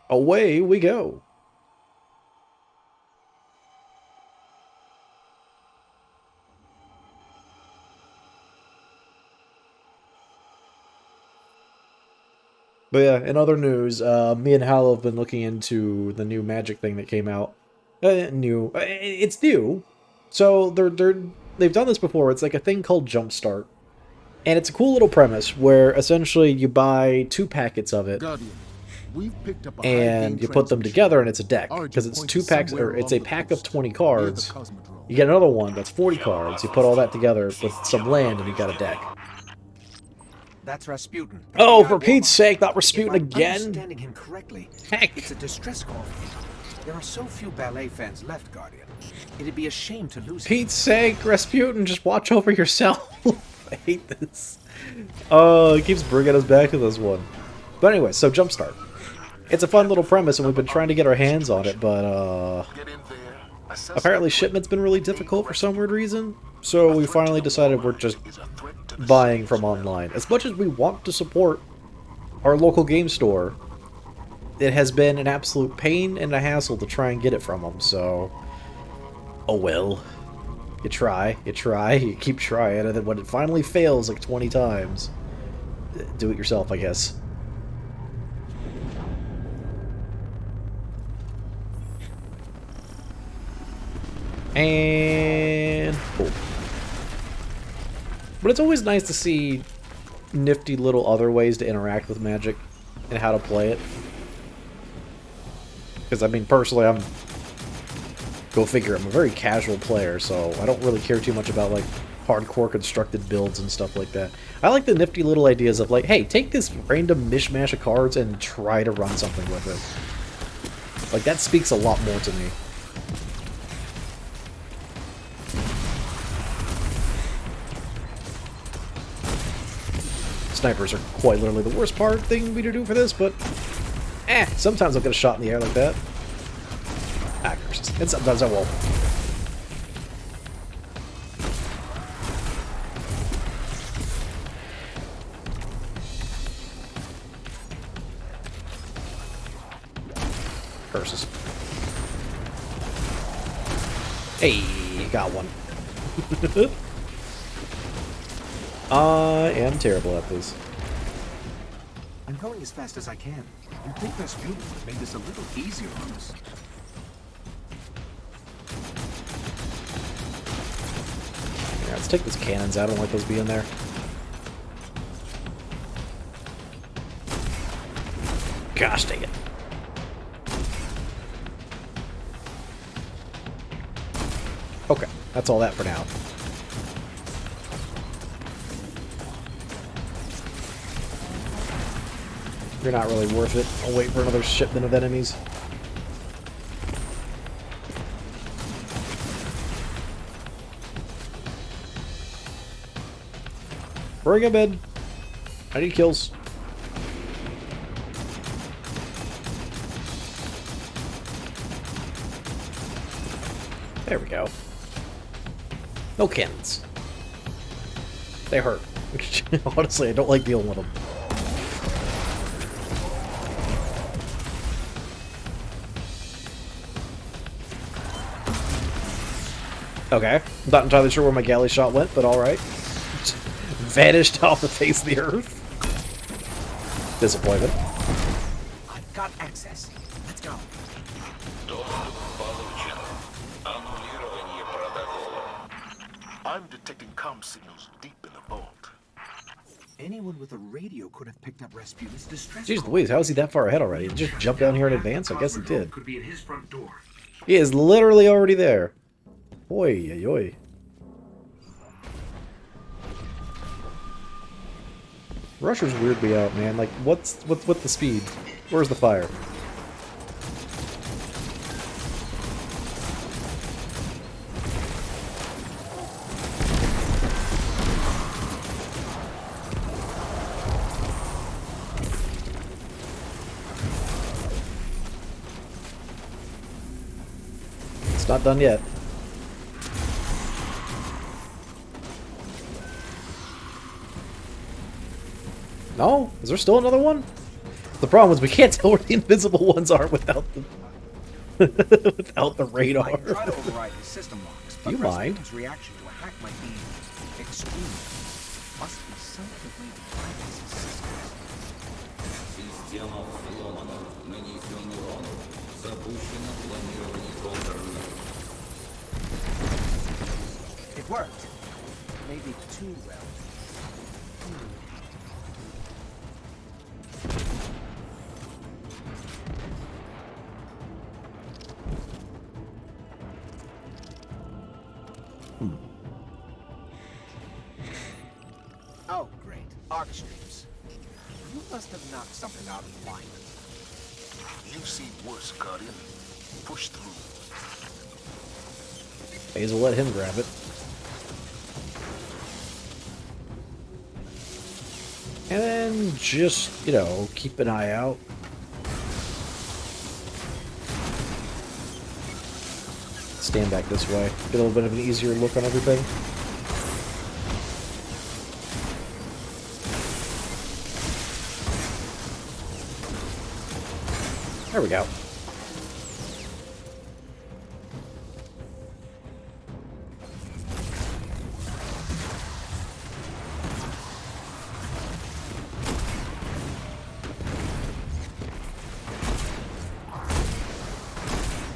Away we go. But yeah, in other news, me and Hal have been looking into the new magic thing that came out. It's new. So they've done this before. It's like a thing called Jumpstart. And it's a cool little premise where essentially you buy 2 packets of it Guardian, we've picked up a and you put them together and it's a deck. Because it's 2 packs, or it's a pack of 20 cards. You get another one that's 40 cards. You put all that together with some land and you got a deck. That's Rasputin. Oh, for Pete's sake, not Rasputin again! Understanding him correctly, Heck! it's a distress call. There are so few ballet fans left, Guardian. It'd be a shame to lose him. Pete's sake, Rasputin, just watch over yourself. I hate this. Oh, it keeps bringing us back to this one. But anyway, so Jumpstart. It's a fun little premise, and we've been trying to get our hands on it, but apparently shipment's been really difficult for some weird reason. So we finally decided we're just buying from online. As much as we want to support our local game store, it has been an absolute pain and a hassle to try and get it from them, so... Oh well. You try, you keep trying, and then when it finally fails like 20 times, do it yourself, I guess. And... cool. But it's always nice to see nifty little other ways to interact with Magic and how to play it. Because, I mean, personally, go figure, I'm a very casual player, so I don't really care too much about, like, hardcore constructed builds and stuff like that. I like the nifty little ideas of, like, hey, take this random mishmash of cards and try to run something with it. Like, that speaks a lot more to me. Snipers are quite literally the worst thing we to do for this, but sometimes I'll get a shot in the air like that. Ah, curses. And sometimes I won't. Curses. Hey, got one. I am terrible at this. I'm going as fast as I can. You think Rasputin would have made this a little easier on us? Yeah, let's take those cannons out. I don't like those being there. Gosh dang it. Okay, that's all that for now. You're not really worth it. I'll wait for another shipment of enemies. Bring him in. I need kills. There we go. No cannons. They hurt. Honestly, I don't like dealing with them. Okay. I'm not entirely sure where my galley shot went, but alright. Vanished off the face of the earth. Disappointment. I've got access. Let's go. I'm detecting comm signals deep in the vault. Anyone with a radio could have picked up Rasputin's distress Jeez call. Louise, how is he that far ahead already? He just jumped down here in advance? I guess he did. Could be at his front door. He is literally already there. Oi, oi, oi. Rushers weird me out, man. Like, what's with the speed? Where's the fire? It's not done yet. No? Is there still another one? The problem is we can't tell where the invisible ones are without the without the radar. I try to override his system locks, Do but you mind? Rasputin's reaction to a hack might be extreme. Must be something we can bypass his systems. Система взломана. Нанесен урон. Запущено планирование контрнаступа. It worked. Maybe too well. Oh, great. Arc streams. You must have knocked something out of alignment. You've seen worse, Guardian. Push through. May as well let him grab it. And then just, you know, keep an eye out. Stand back this way. Get a little bit of an easier look on everything. There we go.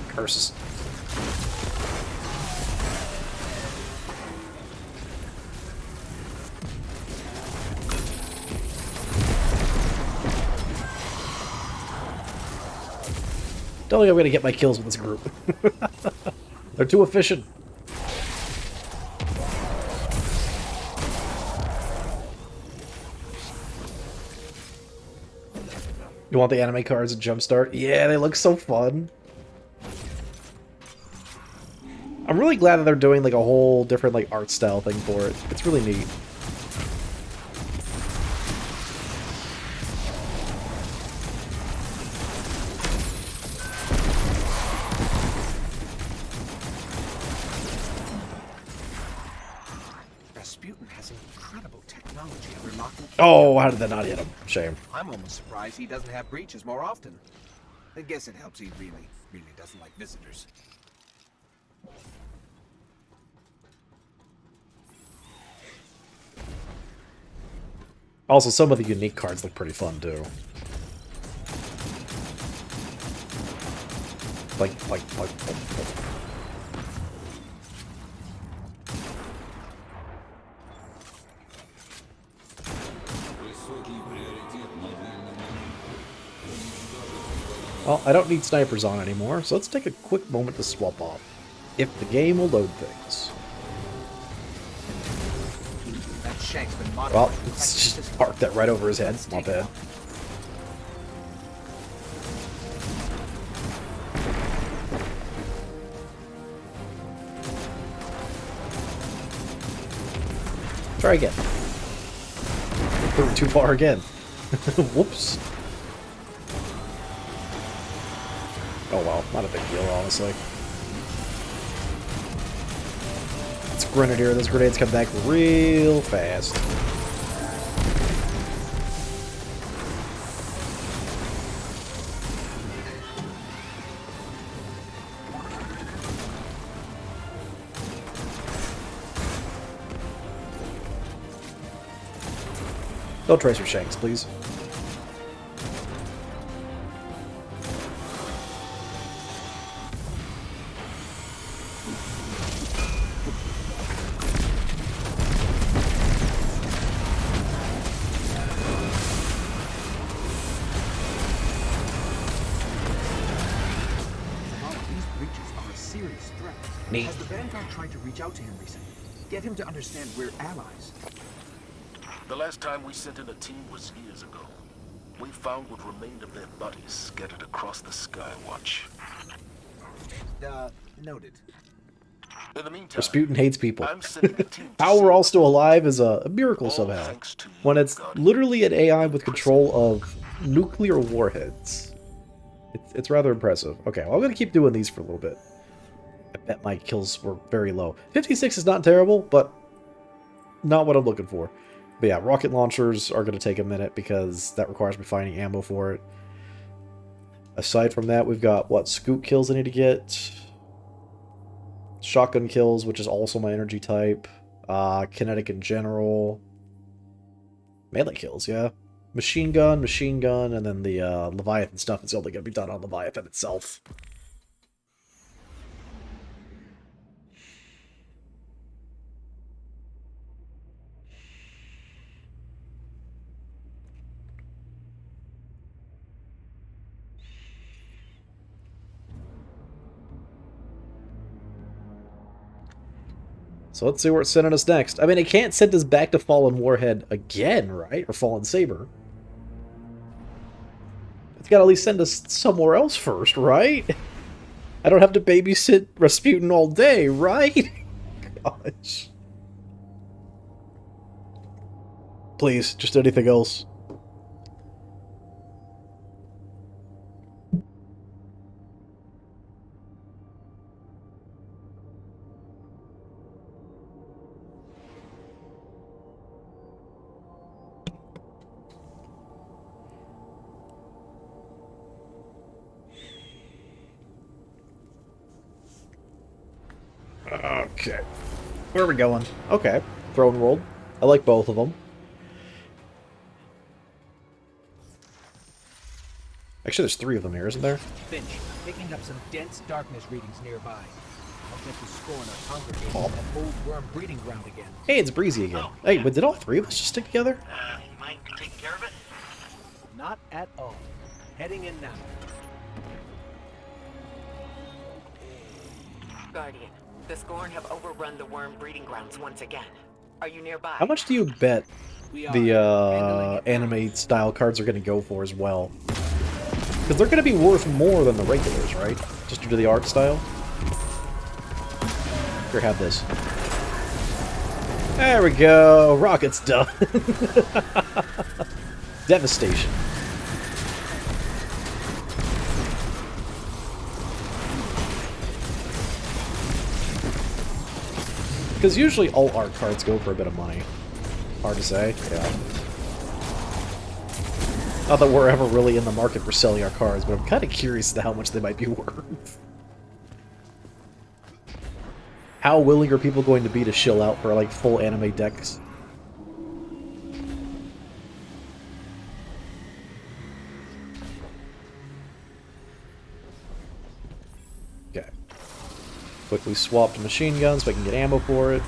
Curses. Don't think I'm gonna get my kills with this group. They're too efficient. You want the anime cards at Jumpstart? Yeah, they look so fun. I'm really glad that they're doing like a whole different like art style thing for it. It's really neat. Rasputin has incredible technology under lock and key. Oh, how did that not hit him? Shame. I'm almost surprised he doesn't have breaches more often. I guess it helps he really doesn't like visitors. Also, some of the unique cards look pretty fun too. Like. Высокий приоритет на военном. Well, I don't need snipers on anymore, so let's take a quick moment to swap off. If the game will load things. That shank's been modified. Well, to let's protect just his system. park that right over his head. Let's My take it bad. out. Try again. We were too far again. Whoops. Oh well, not a big deal, honestly. It's a grenadier. Those grenades come back real fast. No tracer shanks, please. These breaches are a serious threat. Neat. Has the Vanguard tried to reach out to him recently? Get him to understand we're allies. The last time we sent in a team was years ago. We found what remained of their bodies scattered across the sky. Watch. Noted. In the meantime, Rasputin hates people. I'm sending a team to How we're see all still alive is a miracle all somehow. thanks to you, When it's Guardian. literally an AI with control of nuclear warheads. It's rather impressive. Okay, well, I'm going to keep doing these for a little bit. I bet my kills were very low. 56 is not terrible, but not what I'm looking for. But yeah, rocket launchers are going to take a minute because that requires me finding ammo for it. Aside from that, we've got, what, scoot kills I need to get. Shotgun kills, which is also my energy type. Kinetic in general. Melee kills, yeah. Machine gun, and then the Leviathan stuff is only going to be done on Leviathan itself. So let's see where it's sending us next. I mean, it can't send us back to Fallen Warhead again, right? Or Fallen Saber. It's got to at least send us somewhere else first, right? I don't have to babysit Rasputin all day, right? Gosh. Please, just anything else. Okay. Where are we going? Okay. Throne World. I like both of them. Actually, there's 3 of them here, isn't there? Finch, picking up some dense darkness readings nearby. I'll get to score on our congregation at that old worm breeding ground again. Hey, it's Breezy again. Hey, but did all 3 of us just stick together? Mind taking care of it? Not at all. Heading in now. Guardian, the Scorn have overrun the worm breeding grounds once again. Are you nearby? How much do you bet We are the anime-style cards are going to go for as well? Because they're going to be worth more than the regulars, right? Just due to the art style. Here, have this. There we go. Rocket's done. Devastation. Because usually all art cards go for a bit of money. Hard to say, yeah. Not that we're ever really in the market for selling our cards, but I'm kind of curious as to how much they might be worth. How willing are people going to be to shill out for, like, full anime decks? Okay. Quickly swap to machine guns so I can get ammo for it.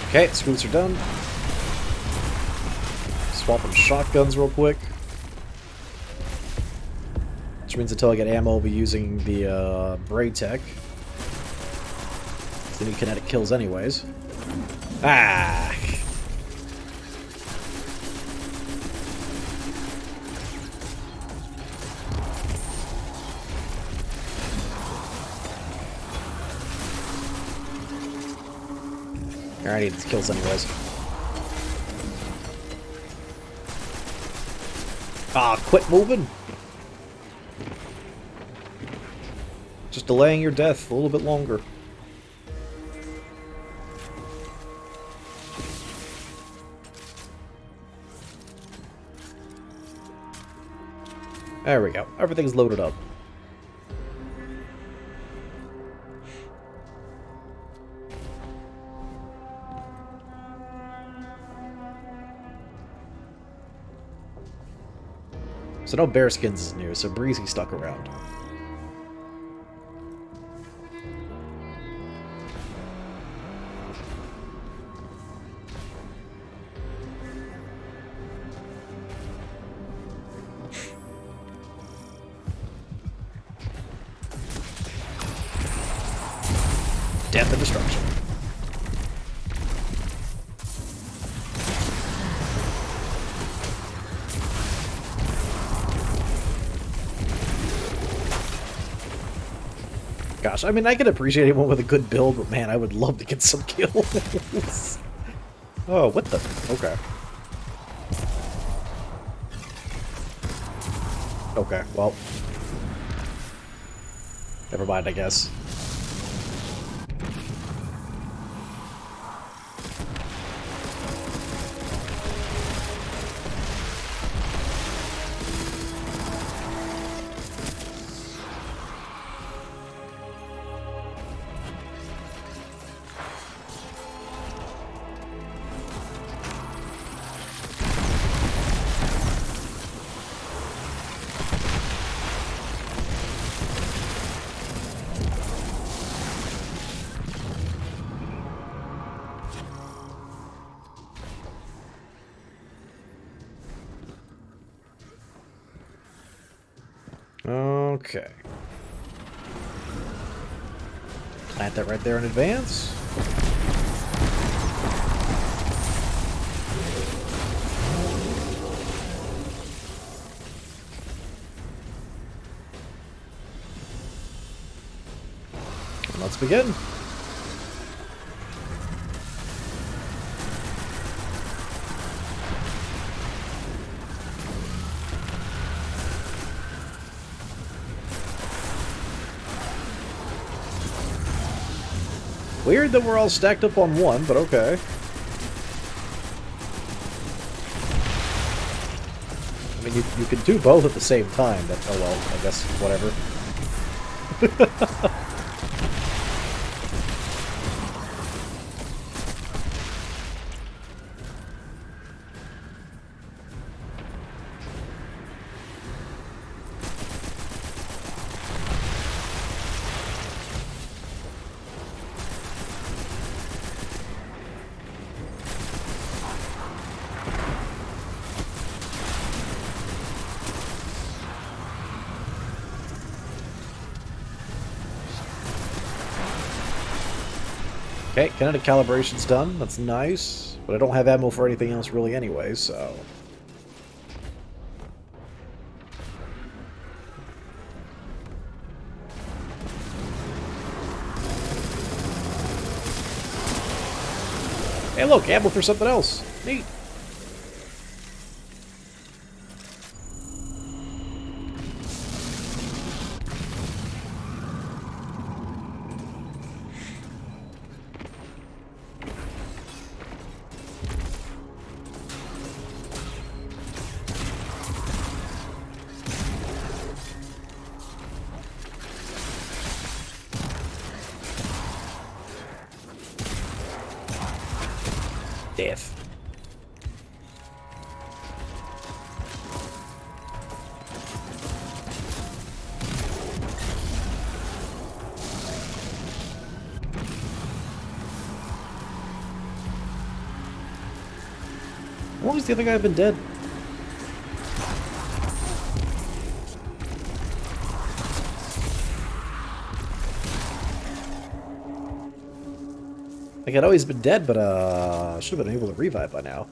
Okay, scoots are done. Swapping shotguns real quick. Which means until I get ammo, I'll be using the Braid Tech. They need kinetic kills anyways. Ah! I need these kills anyways. Ah, quit moving! Just delaying your death a little bit longer. There we go. Everything's loaded up. So no Bearskins is new, so Breezy stuck around. Death and destruction. Gosh, I mean, I can appreciate anyone with a good build, but man, I would love to get some kills. Oh, what the? Okay. Okay, well. Never mind, I guess. Okay. Plant that right there in advance. And let's begin. Weird that we're all stacked up on one, but okay. I mean, you could do both at the same time, but oh well, I guess, whatever. Okay, kinetic calibration's done. That's nice. But I don't have ammo for anything else really anyway, so... Hey look, ammo for something else. Neat. Death. How long has the other guy been dead? Like, I'd always been dead, but, should have been able to revive by now.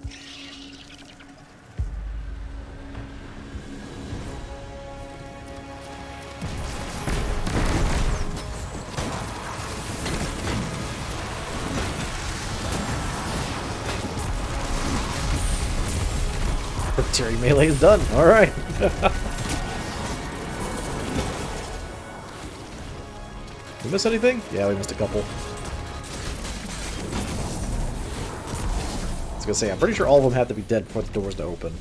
Terry melee is done. Alright. We miss anything? Yeah, we missed a couple. I was gonna say, I'm pretty sure all of them have to be dead before the doors to open.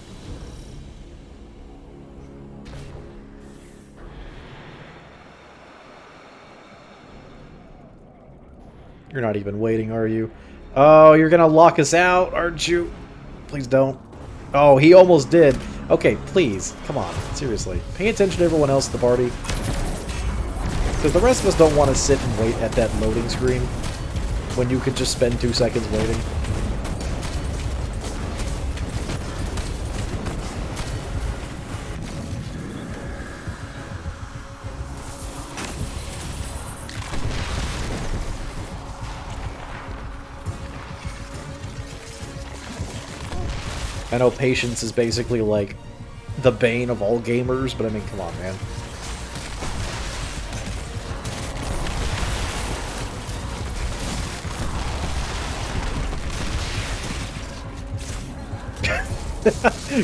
You're not even waiting, are you? Oh, you're gonna lock us out, aren't you? Please don't. Oh, he almost did. Okay, please. Come on. Seriously. Pay attention to everyone else at the party. Because the rest of us don't want to sit and wait at that loading screen when you could just spend 2 seconds waiting. I know patience is basically, like, the bane of all gamers, but I mean, come on, man.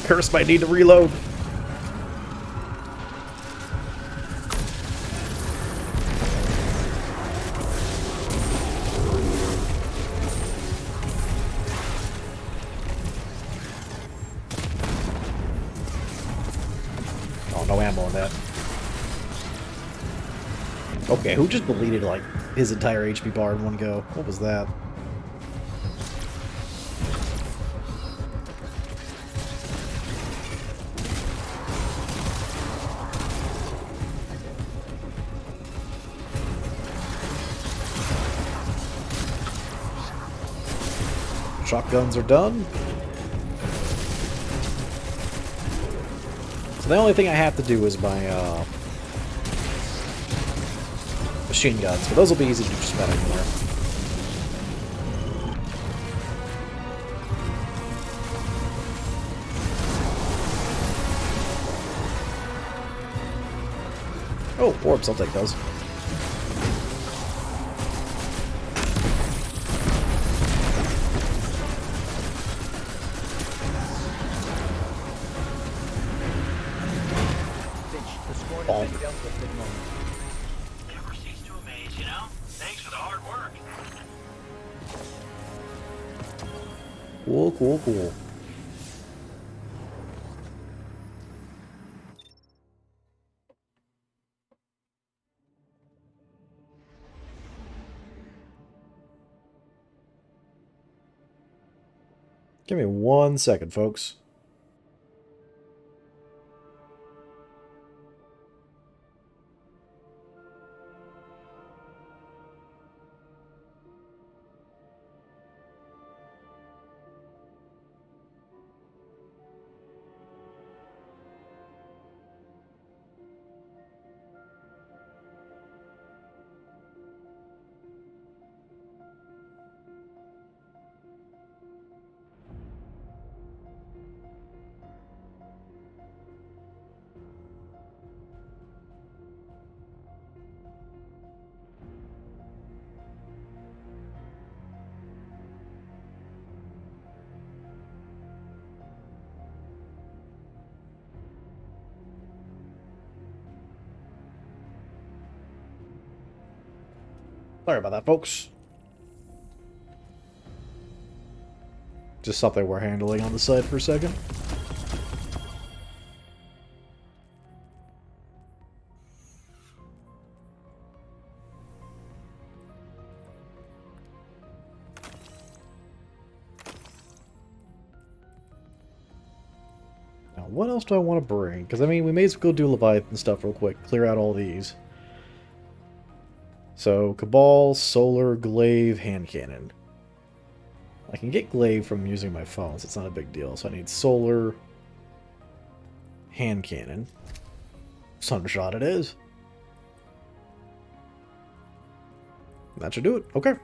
Curse might need to reload. Oh, no ammo on that. Okay, who just deleted, like, his entire HP bar in one go? What was that? Shotguns are done. So the only thing I have to do is my machine guns, but those will be easy to just about anywhere. Oh, orbs, I'll take those. The Scorn has been dealt with at the moment. Never cease to amaze, you know? Thanks for the hard work. Cool, cool, cool. Give me 1 second, folks. Sorry about that, folks. Just something we're handling on the side for a second. Now, what else do I want to bring? Because, I mean, we may as well go do Leviathan stuff real quick. Clear out all these. So, Cabal, Solar, Glaive, Hand Cannon. I can get Glaive from using my phone, so it's not a big deal. So I need Solar, Hand Cannon. Sunshot it is. That should do it. Okay.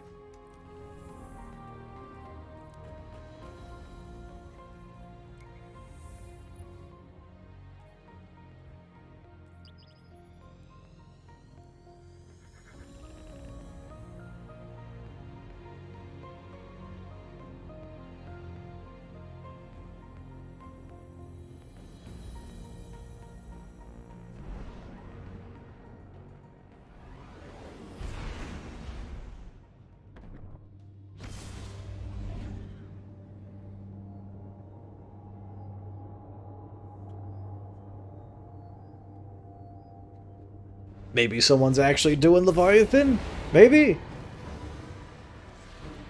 Maybe someone's actually doing Leviathan? Maybe?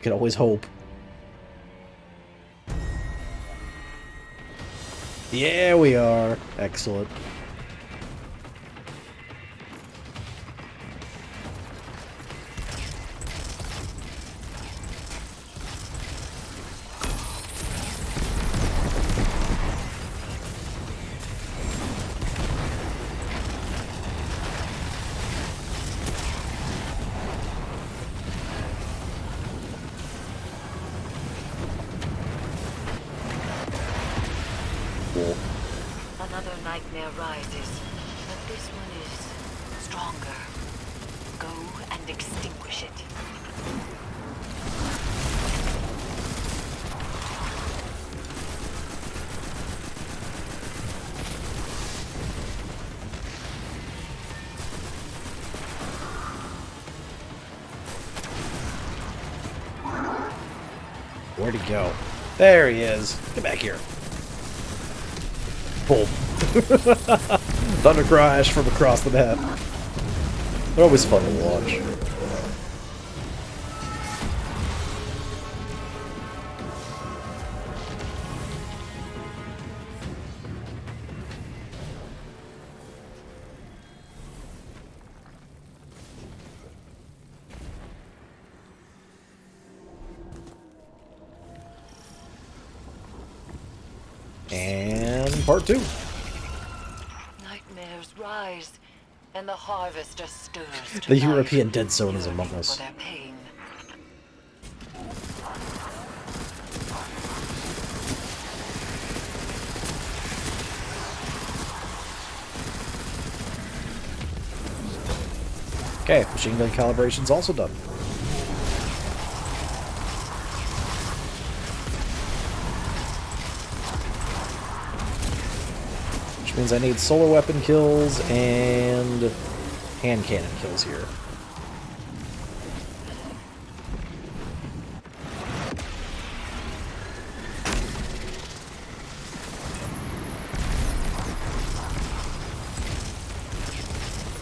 Can always hope. Yeah, we are. Excellent. Another nightmare rises, but this one is stronger. Go and extinguish it. Where'd he go? There he is. Get back here. Boom. Thunder crash from across the map. They're always fun to watch. And part 2. Nightmares rise, and the harvester stirs to The life, European Dead Zone is among yearning us. for their pain. Okay, machine gun calibration's also done. Which means I need solar weapon kills and hand cannon kills here.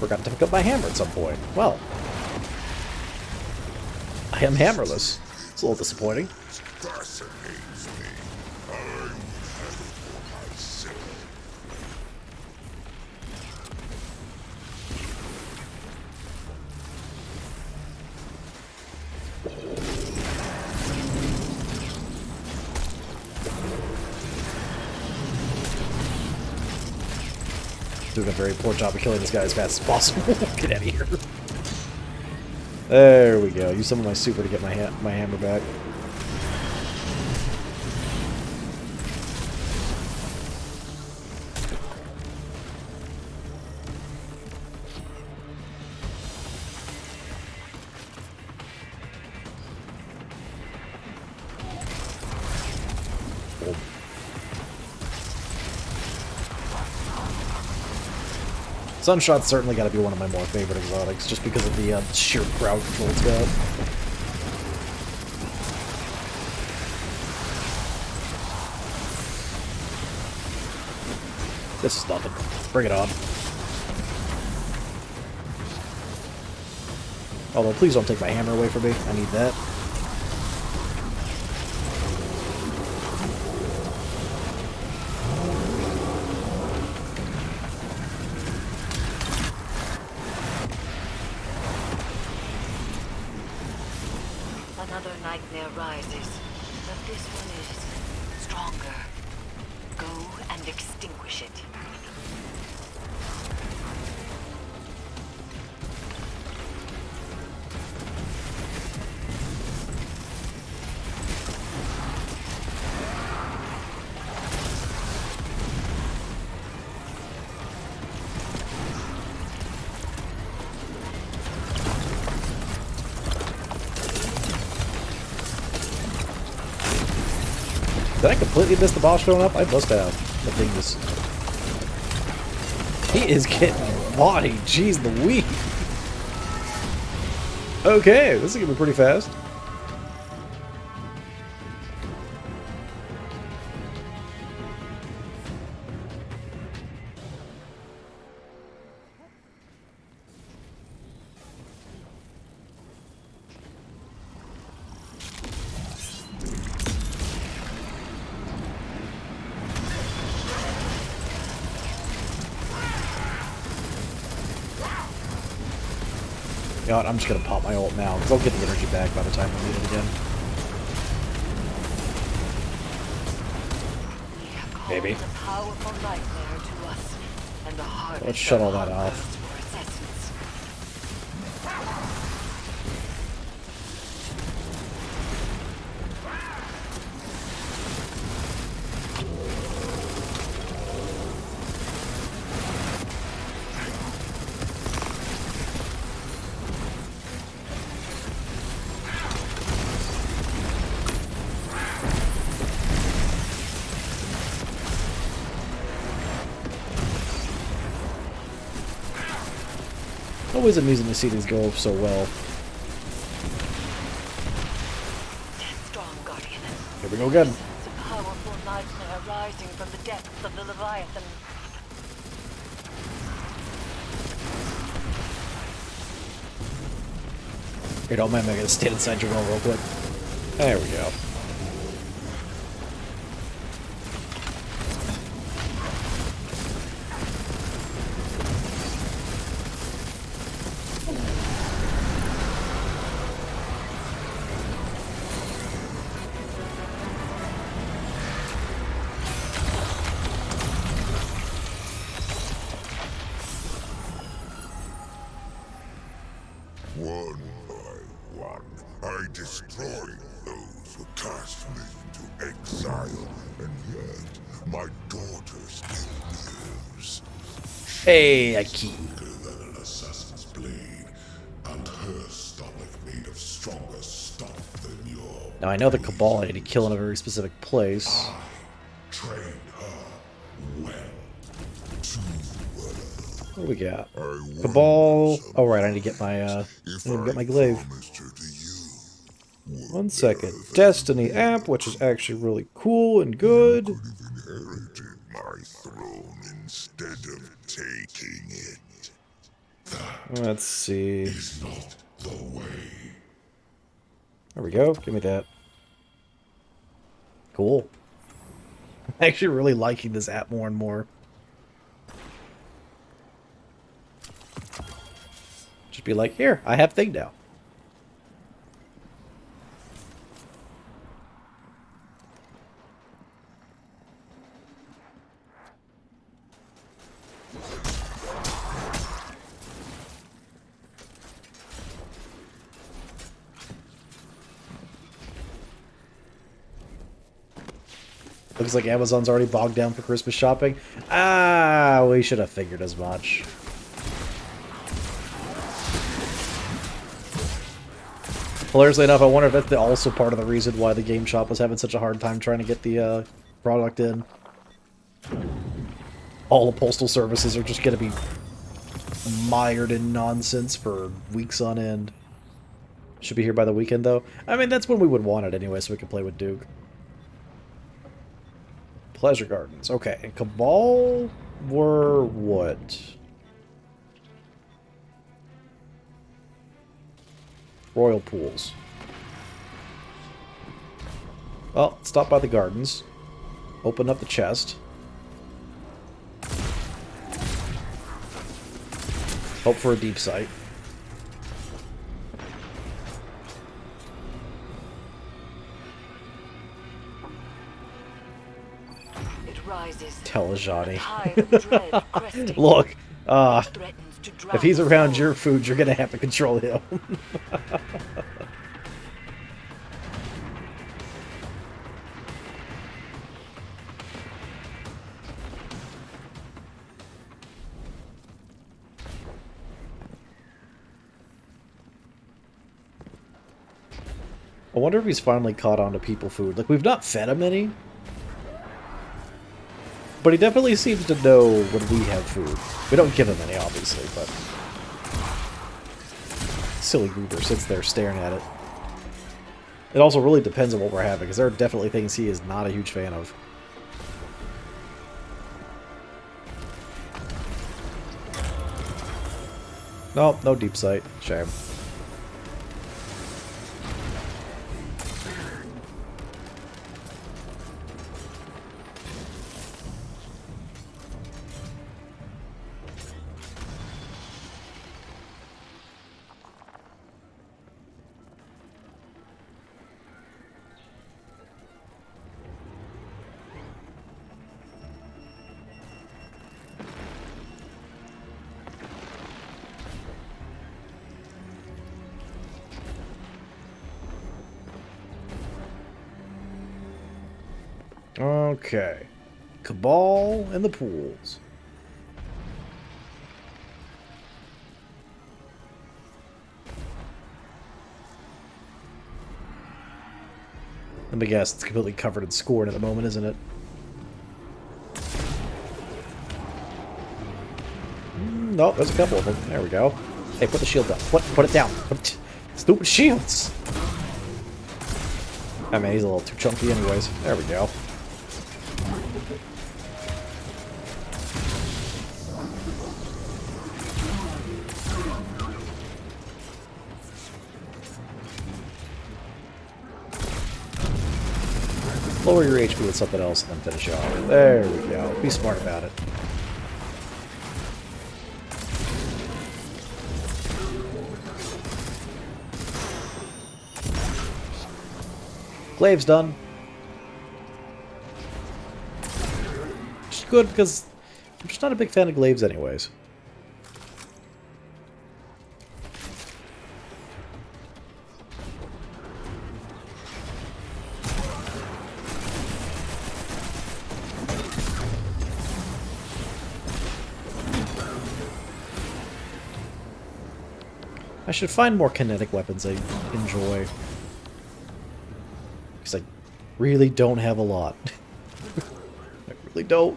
Forgot to pick up my hammer at some point. Well, I am hammerless. It's a little disappointing. Fascinates me. I would have it for myself. Doing a very poor job of killing this guy as fast as possible. Get out of here. There we go. Use some of my super to get my hammer back. Boom. Sunshot's certainly got to be one of my more favorite exotics, just because of the sheer crowd control it's got. This is nothing. Bring it on. Although, please don't take my hammer away from me. I need that. Another nightmare rises, but this one is stronger. Go and extinguish it. Did I completely miss the boss showing up? I must have. The thing is... He is getting bodied. Jeez Louise. Okay, this is gonna be pretty fast. You know what, I'm just gonna pop my ult now, because I'll get the energy back by the time I need it again. We have called Maybe. a powerful nightmare to us, and the harvester Let's shut all that hungers off. for its essence. Always amusing to see these go so well. Stand strong, Guardian. Here go again. Sense a powerful nightmare rising from the depths of the Leviathan. Here, don't mind me. I gotta stand inside your well real quick. There we go. One by one, I destroyed those who cast me into exile, and yet my daughter still lives. Hey, a key. Stronger than an assassin's blade, and her stomach made of stronger stuff than your. Now I know the Cabal I need to kill in a very specific place. Train her well. Too well. What do we got? I wonder Cabal. some- Oh right, I need to get my I If need to get my I glaive. promised her to you, would 1 second. there Destiny app, which is actually really cool and good. could have inherited my throne instead of taking it. Let's see. Is not the way. There we go. Give me that. Cool. I'm actually really liking this app more and more. Just be like, here, I have thing now. Looks like Amazon's already bogged down for Christmas shopping. Ah, we should have figured as much. Hilariously enough, I wonder if that's also part of the reason why the game shop was having such a hard time trying to get the product in. All the postal services are just going to be mired in nonsense for weeks on end. Should be here by the weekend, though. I mean, that's when we would want it anyway, so we can play with Duke. Pleasure Gardens. Okay, and Cabal were what? Royal Pools. Well, stop by the gardens. Open up the chest. Hope for a deep sight. It rises. Telejani. Tide of dread cresting. Look, Threatens to drown if he's us around all. your food, you're gonna have to control him. I wonder if he's finally caught on to people food. Like, we've not fed him any. But he definitely seems to know when we have food. We don't give him any, obviously, but... Silly Goober sits there staring at it. It also really depends on what we're having, because there are definitely things he is not a huge fan of. Nope, no deep sight. Shame. Okay. Cabal and the pools. Let me guess, it's completely covered in scorn at the moment, isn't it? No, there's a couple of them. There we go. Hey, put the shield down. Put it down. Stupid shields! I mean, he's a little too chunky anyways. There we go. Lower your HP with something else and then finish it off. There we go. Be smart about it. Glaive's done. Which is good, because I'm just not a big fan of glaives anyways. I should find more kinetic weapons I enjoy. Because I really don't have a lot. I really don't.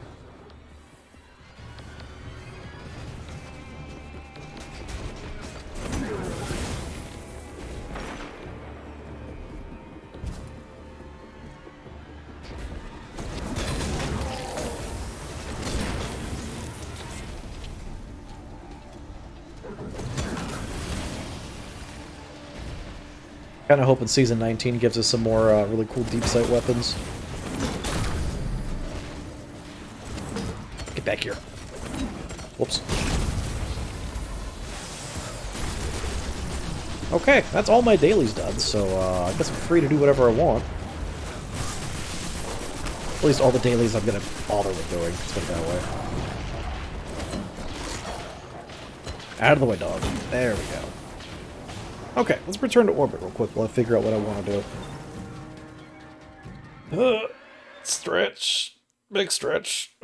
Kind of hoping Season 19 gives us some more really cool deep sight weapons. Get back here. Whoops. Okay, that's all my dailies done, so I guess I'm free to do whatever I want. At least all the dailies I'm going to bother with doing. Let's put it that way. Out of the way, dog. There we go. Okay, let's return to orbit real quick while I figure out what I want to do. Stretch. Big stretch.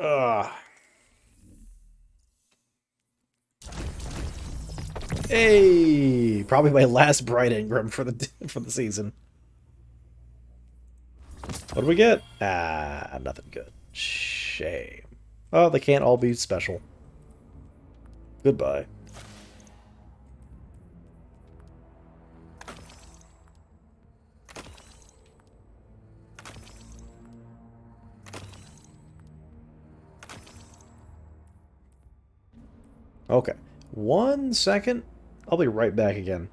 Hey! Probably my last Bright Ingram for the season. What do we get? Ah, nothing good. Shame. Oh, they can't all be special. Goodbye. Okay. 1 second. I'll be right back again.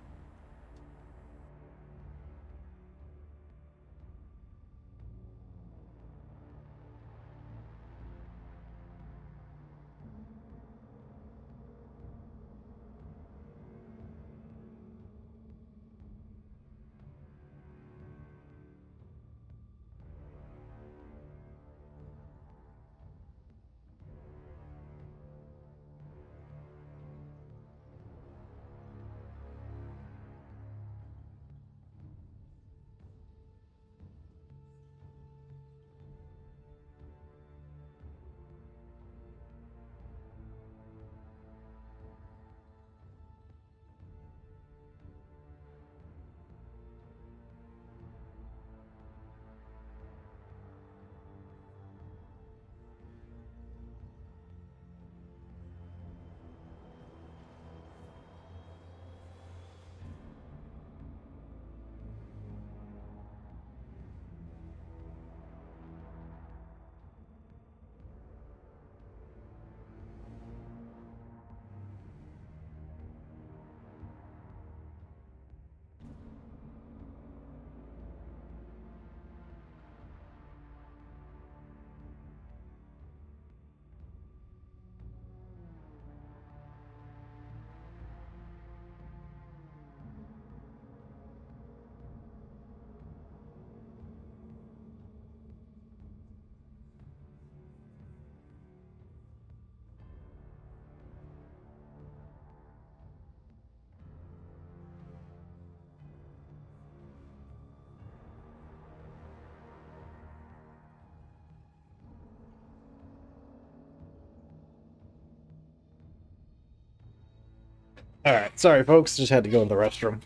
Alright, sorry folks, just had to go to the restroom.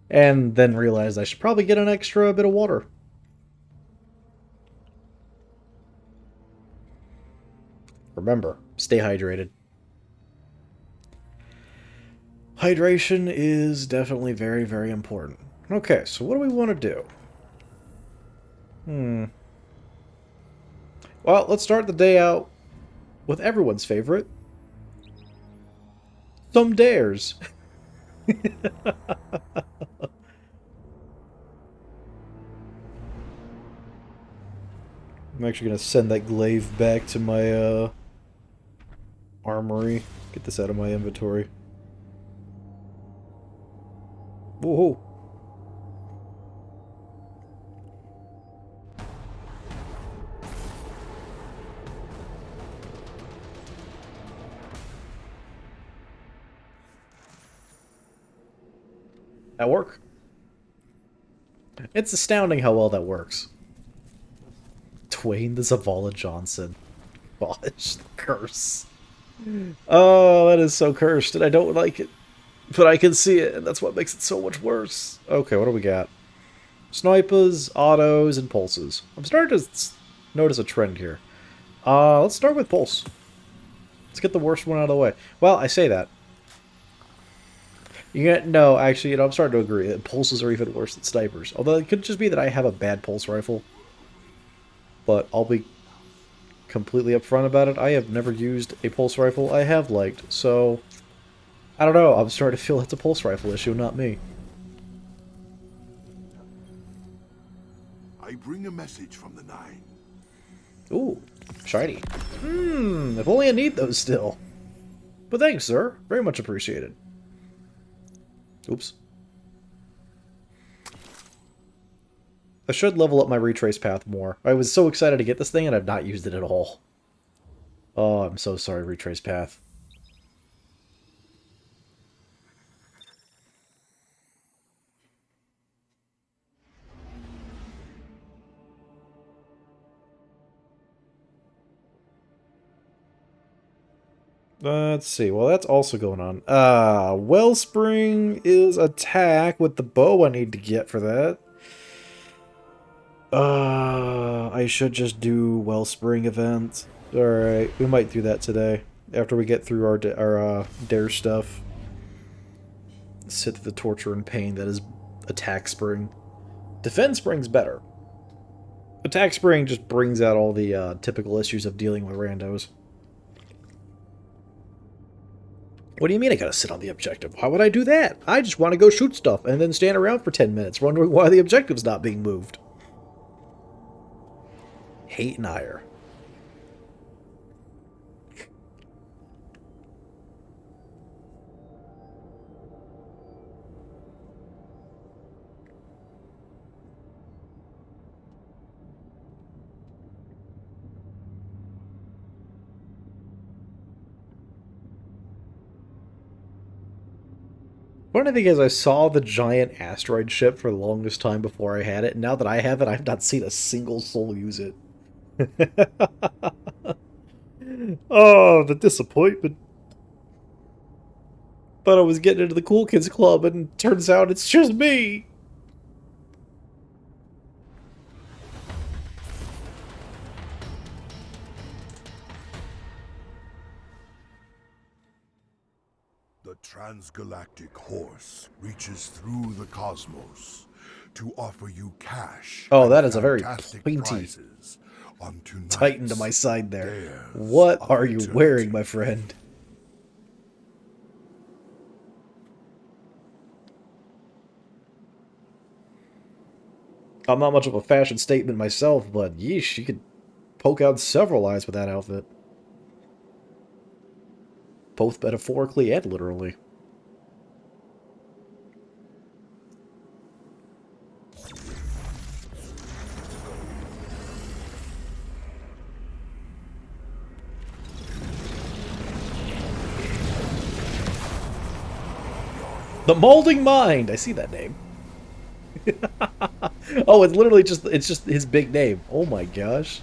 And then realized I should probably get an extra bit of water. Remember, stay hydrated. Hydration is definitely very, very important. Okay, so what do we want to do? Well, let's start the day out with everyone's favorite. Some dares. I'm actually gonna send that glaive back to my armory. Get this out of my inventory. Whoa. That work? It's astounding how well that works. Dwayne the Zavala Johnson. Gosh, curse. Oh, that is so cursed, and I don't like it. But I can see it, and that's what makes it so much worse. Okay, what do we got? Snipers, autos, and pulses. I'm starting to notice a trend here. Let's start with pulse. Let's get the worst one out of the way. Well, I say that. No, actually, I'm starting to agree that pulses are even worse than snipers. Although it could just be that I have a bad pulse rifle. But I'll be completely upfront about it. I have never used a pulse rifle I have liked, so I don't know. I'm starting to feel it's a pulse rifle issue, not me. I bring a message from the Nine. Ooh, shiny. If only I need those still. But thanks, sir. Very much appreciated. Oops. I should level up my retrace path more. I was so excited to get this thing and I've not used it at all. Oh, I'm so sorry, retrace path. Let's see. Well, that's also going on. Wellspring is attack with the bow I need to get for that. I should just do Wellspring event. Alright, we might do that today. After we get through our dare stuff. Sit through the torture and pain that is attack spring. Defend spring's better. Attack spring just brings out all the typical issues of dealing with randos. What do you mean I gotta sit on the objective? Why would I do that? I just want to go shoot stuff and then stand around for 10 minutes wondering why the objective's not being moved. Hate and ire. Funny thing is, I saw the giant asteroid ship for the longest time before I had it, and now that I have it, I've not seen a single soul use it. Oh, the disappointment. Thought I was getting into the cool kids club, and turns out it's just me. The transgalactic horse reaches through the cosmos to offer you cash. Oh, and that is a very fantastic pointy prizes on tonight's Titan to my side there. Dares What of are you Eternity. wearing, my friend? I'm not much of a fashion statement myself, but yeesh, you could poke out several eyes with that outfit. Both metaphorically and literally. The Molding Mind! I see that name. Oh, it's literally just, it's just his big name. Oh my gosh.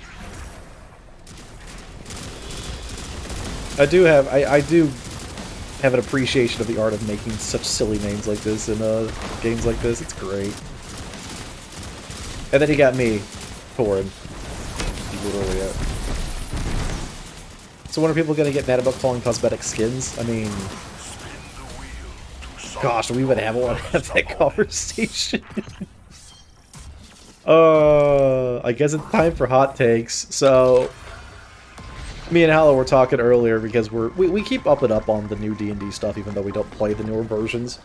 I do have an appreciation of the art of making such silly names like this in games like this. It's great. And then he got me, Torin. He literally So when are people gonna get mad about calling cosmetic skins? I mean, gosh, we would have that conversation. I guess it's time for hot takes. So, me and Hallow were talking earlier because we keep up and up on the new D&D stuff, even though we don't play the newer versions.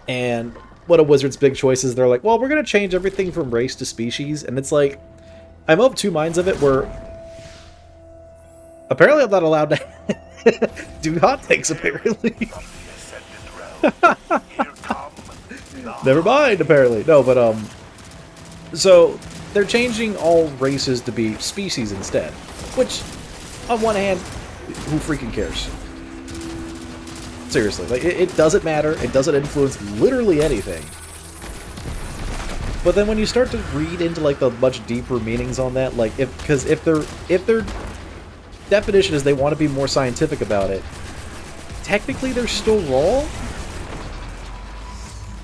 And one of Wizards' big choices, they're like, well, we're going to change everything from race to species. And it's like, I'm of two minds of it, where apparently I'm not allowed to do hot takes, apparently. Never mind, apparently. No, but, so, they're changing all races to be species instead. Which, on one hand, who freaking cares? Seriously, like, it doesn't matter. It doesn't influence literally anything. But then when you start to read into, like, the much deeper meanings on that, like, because if their definition is they want to be more scientific about it, technically they're still wrong.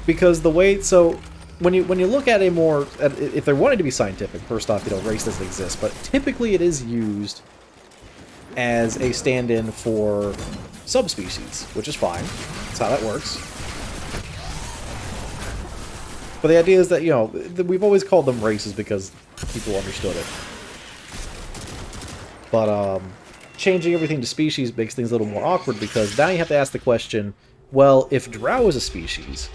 Because the way, so when you look at a more, if they're wanting to be scientific, first off, you know, race doesn't exist, but typically it is used as a stand-in for subspecies, which is fine. That's how that works. But the idea is that, you know, we've always called them races because people understood it. But changing everything to species makes things a little more awkward because now you have to ask the question, well, if Drow is a species,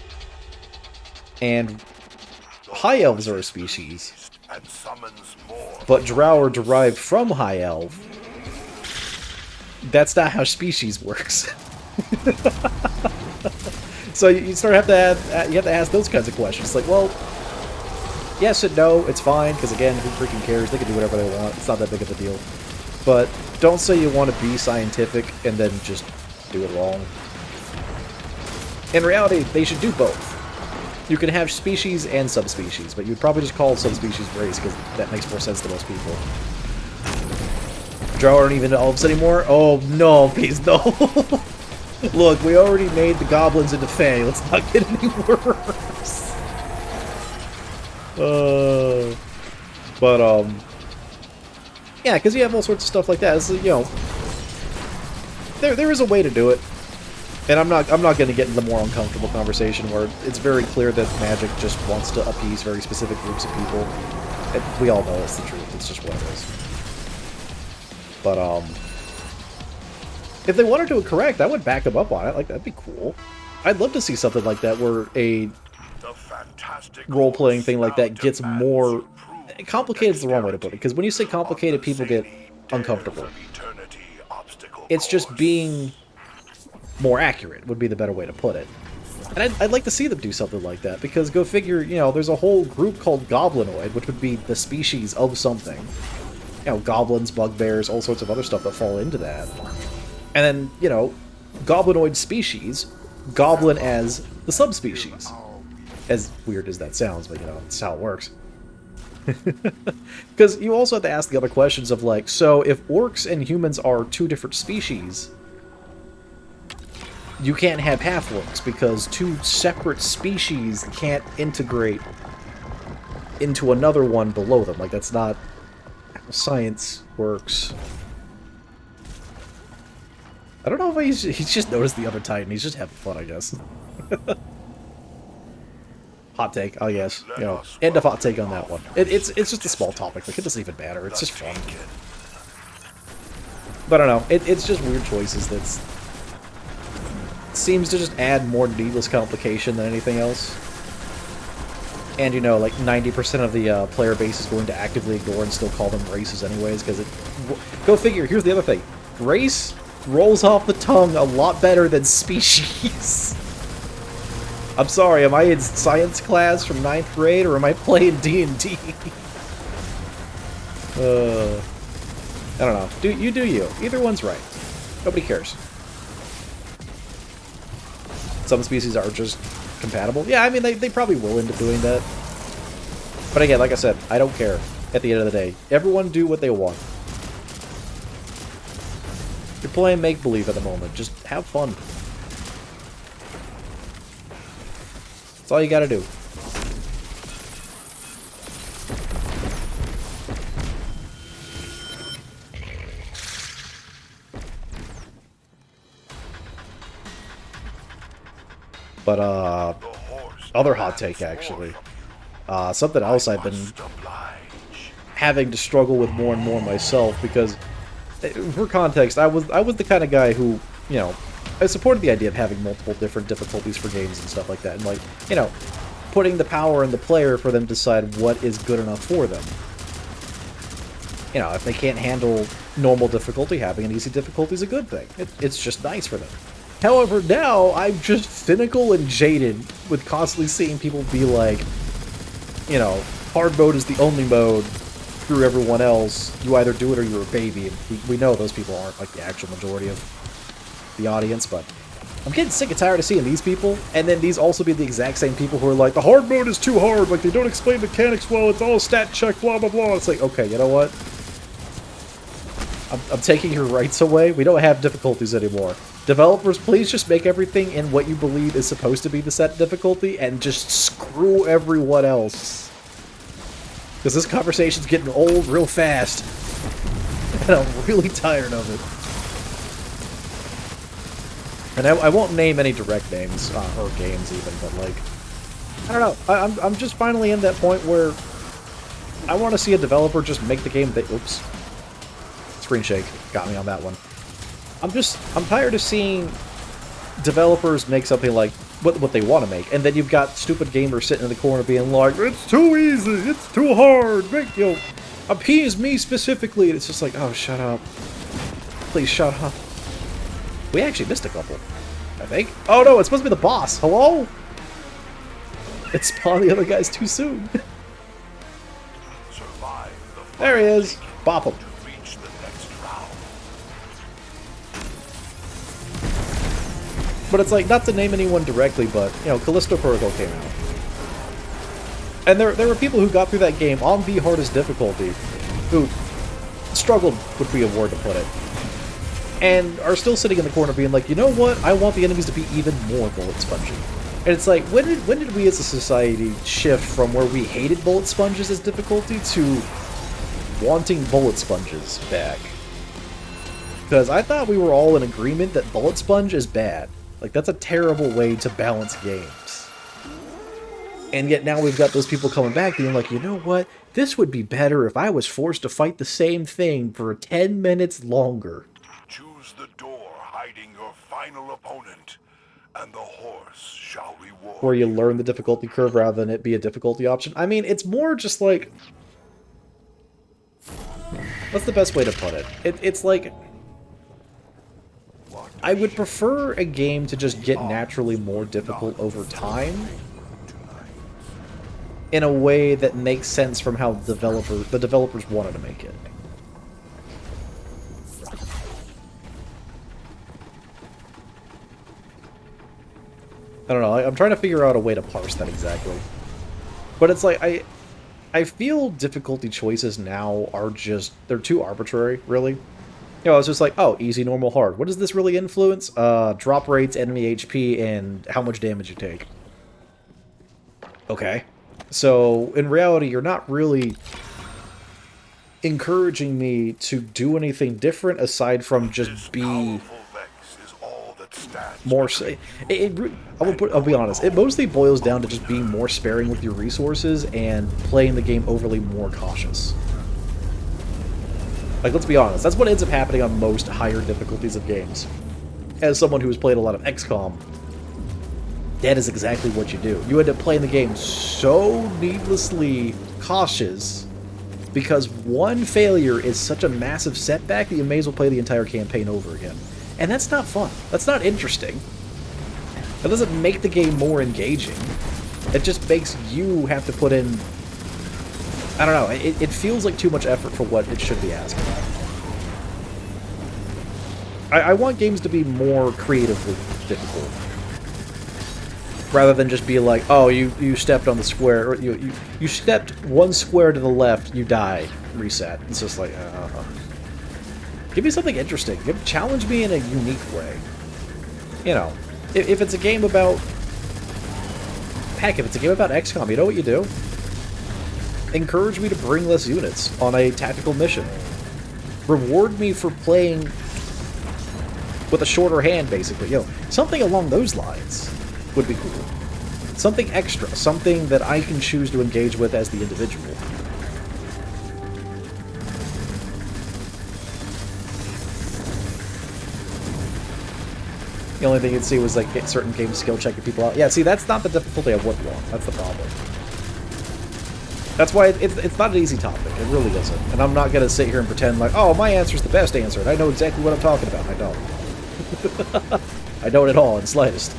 and High Elves are a species, but Drow are derived from High Elf, that's not how species works. So you start you have to ask those kinds of questions. Like, well, yes and no, it's fine, because again, who freaking cares? They can do whatever they want. It's not that big of a deal. But don't say you want to be scientific and then just do it wrong. In reality, they should do both. You can have species and subspecies, but you'd probably just call subspecies race, because that makes more sense to most people. Drow aren't even elves anymore? Oh, no, please, no. Look, we already made the goblins into Fae. Let's not get any worse. Yeah, because you have all sorts of stuff like that. It's, you know, there is a way to do it. And I'm not going to get into the more uncomfortable conversation where it's very clear that Magic just wants to appease very specific groups of people. And we all know it's the truth. It's just what it is. But, if they want to do it correct, I would back them up on it. Like, that'd be cool. I'd love to see something like that where a role-playing thing like that gets more... Complicated is the wrong way to put it, because when you say complicated, people get uncomfortable. It's just being more accurate would be the better way to put it. And I'd like to see them do something like that, because go figure, you know, there's a whole group called Goblinoid, which would be the species of something. You know, goblins, bugbears, all sorts of other stuff that fall into that. And then, you know, Goblinoid species, Goblin as the subspecies. As weird as that sounds, but, you know, that's how it works. Because you also have to ask the other questions of, like, so if orcs and humans are two different species, you can't have half-orcs, because two separate species can't integrate into another one below them. Like, that's not how science works. I don't know if he's just noticed the other Titan. He's just having fun, I guess. Hot take, oh yes. You know, end of hot take on that one. It's just a small topic. Like, it doesn't even matter. It's just fun. But I don't know. It's just weird choices that seems to just add more needless complication than anything else. And, you know, like, 90% of the player base is going to actively ignore and still call them races anyways, because it... Go figure, here's the other thing. Race rolls off the tongue a lot better than species. I'm sorry, am I in science class from 9th grade, or am I playing D&D? I don't know. You do you. Either one's right. Nobody cares. Some species are just compatible. Yeah, I mean, they probably will end up doing that. But again, like I said, I don't care at the end of the day. Everyone do what they want. You're playing make-believe at the moment. Just have fun. That's all you gotta do. But, other hot take, actually. Something else I've been having to struggle with more and more myself, because for context, I was the kind of guy who, you know, I supported the idea of having multiple different difficulties for games and stuff like that, and like, you know, putting the power in the player for them to decide what is good enough for them. You know, if they can't handle normal difficulty, having an easy difficulty is a good thing. It's just nice for them. However, now I'm just cynical and jaded with constantly seeing people be like, you know, hard mode is the only mode. Screw everyone else. You either do it or you're a baby. And we know those people aren't like the actual majority of the audience, but I'm getting sick and tired of seeing these people, and then these also be the exact same people who are like, the hard mode is too hard, like they don't explain mechanics well, it's all stat check, blah blah blah. It's like, okay, you know what? I'm taking your rights away. We don't have difficulties anymore. Developers, please just make everything in what you believe is supposed to be the set difficulty, and just screw everyone else. Because this conversation's getting old real fast. And I'm really tired of it. And I won't name any direct names, or games even, but like, I don't know. I'm just finally in that point where I want to see a developer just make the game that, oops. Screen shake got me on that one. I'm tired of seeing developers make something like what they want to make, and then you've got stupid gamers sitting in the corner being like, it's too easy, it's too hard, make, you know, appease me specifically. And it's just like, oh, shut up. Please shut up. We actually missed a couple, I think. Oh no, it's supposed to be the boss. Hello? It spawned the other guys too soon. There he is. Bop him. But it's like, not to name anyone directly, but, you know, Callisto Protocol came out. And there were people who got through that game on the hardest difficulty, who struggled would be a word to put it, and are still sitting in the corner being like, you know what, I want the enemies to be even more bullet spongy. And it's like, when did we as a society shift from where we hated bullet sponges as difficulty to wanting bullet sponges back? Because I thought we were all in agreement that bullet sponge is bad. Like, that's a terrible way to balance games. And yet now we've got those people coming back being like, you know what? This would be better if I was forced to fight the same thing for 10 minutes longer. Choose the door hiding your final opponent, and the horse shall reward. Where you learn the difficulty curve rather than it be a difficulty option. I mean, it's more just like... What's the best way to put it? It's like... I would prefer a game to just get naturally more difficult over time, in a way that makes sense from how the developers wanted to make it. I don't know, I'm trying to figure out a way to parse that exactly. But it's like, I feel difficulty choices now are just, they're too arbitrary, really. You know, it's just like, oh, easy, normal, hard. What does this really influence? Drop rates, enemy HP, and how much damage you take. Okay. So, in reality, you're not really encouraging me to do anything different aside from just be more... I'll be honest, it mostly boils down to just being more sparing with your resources and playing the game overly more cautious. Like, let's be honest, that's what ends up happening on most higher difficulties of games. As someone who has played a lot of XCOM, that is exactly what you do. You end up playing the game so needlessly cautious because one failure is such a massive setback that you may as well play the entire campaign over again. And that's not fun. That's not interesting. That doesn't make the game more engaging. It just makes you have to put in... I don't know, it feels like too much effort for what it should be asking. I want games to be more creatively difficult. Rather than just be like, oh, you stepped on the square, or you stepped one square to the left, you die, reset. It's just like, give me something interesting. Challenge me in a unique way. You know, if it's a game about... Heck, if it's a game about XCOM, you know what you do? Encourage me to bring less units on a tactical mission. Reward me for playing with a shorter hand, basically. You know, something along those lines would be cool. Something extra, something that I can choose to engage with as the individual. The only thing you'd see was like certain games skill checking people out. Yeah, see, that's not the difficulty I would want. That's the problem. That's why it's not an easy topic. It really isn't. And I'm not gonna sit here and pretend like, oh, my answer's the best answer, and I know exactly what I'm talking about. I don't. I don't at all, in the slightest.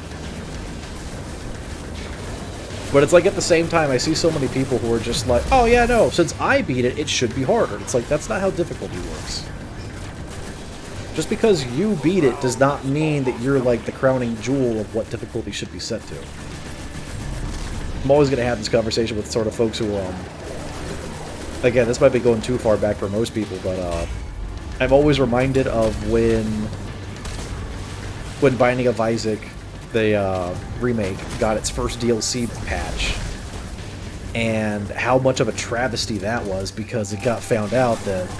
But it's like at the same time, I see so many people who are just like, oh yeah, no, since I beat it, it should be harder. It's like, that's not how difficulty works. Just because you beat it does not mean that you're like the crowning jewel of what difficulty should be set to. I'm always going to have this conversation with sort of folks who, again, this might be going too far back for most people, but I'm always reminded of when Binding of Isaac, the remake, got its first DLC patch, and how much of a travesty that was, because it got found out that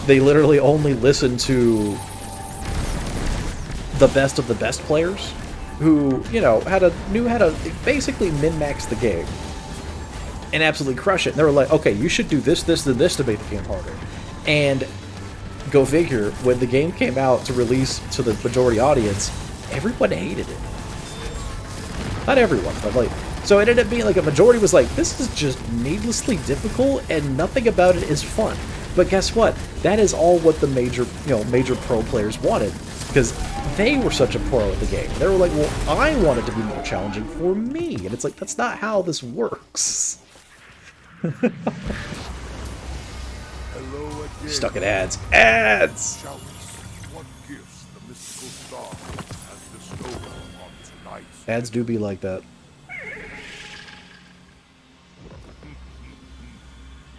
they literally only listened to the best of the best players, who, you know, knew how to basically min-max the game and absolutely crush it. And they were like, okay, you should do this, this, and this to make the game harder. And go figure, when the game came out to release to the majority audience, everyone hated it. Not everyone, but like, so it ended up being like a majority was like, this is just needlessly difficult and nothing about it is fun. But guess what? That is all what the major pro players wanted, because they were such a pro at the game. They were like, well, I want it to be more challenging for me. And it's like, that's not how this works. Stuck in ads. Ads! What gifts the mystical star has bestowed upon tonight's Ads do be like that.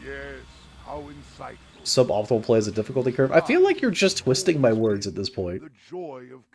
Yes, how insightful. Suboptimal plays a difficulty curve. I feel like you're just twisting my words at this point. The joy of